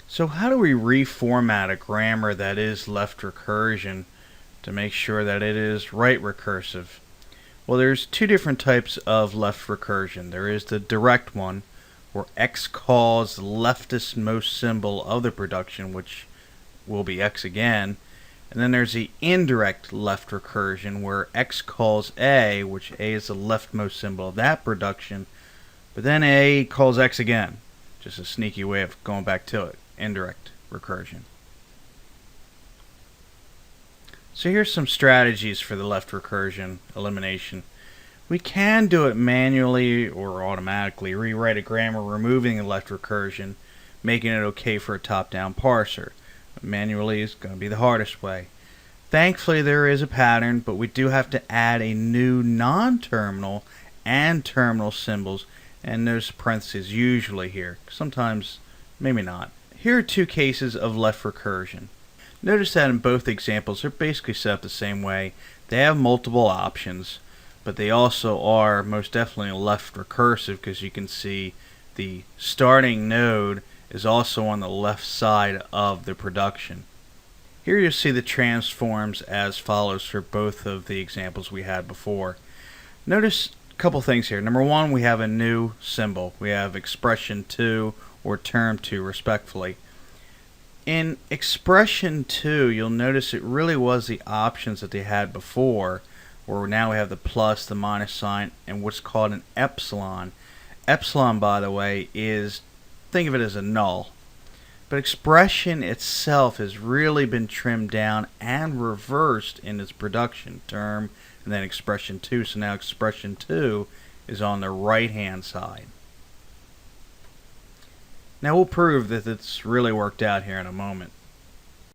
So how do we reformat a grammar that is left recursion to make sure that it is right recursive? Well, there's two different types of left recursion. There is the direct one, where X calls the leftist most symbol of the production, which will be X again. And then there's the indirect left recursion, where X calls A, which A is the leftmost symbol of that production, but then A calls X again. Just a sneaky way of going back to it. Indirect recursion. So here's some strategies for the left recursion elimination. We can do it manually or automatically, rewrite a grammar removing the left recursion, making it okay for a top-down parser. Manually is going to be the hardest way. Thankfully there is a pattern, but we do have to add a new non-terminal and terminal symbols, and there's parentheses usually here. Sometimes, maybe not. Here are two cases of left recursion. Notice that in both examples they're basically set up the same way. They have multiple options, but they also are most definitely left recursive because you can see the starting node is also on the left side of the production. Here you'll see the transforms as follows for both of the examples we had before. Notice a couple things here. Number one, we have a new symbol. We have expression 2 or term 2 respectively. In expression 2, you'll notice it really was the options that they had before, where now we have the plus, the minus sign, and what's called an epsilon. Epsilon, by the way, is, think of it as a null. But expression itself has really been trimmed down and reversed in its production term, and then expression 2. So now expression 2 is on the right hand side. Now we'll prove that it's really worked out here in a moment.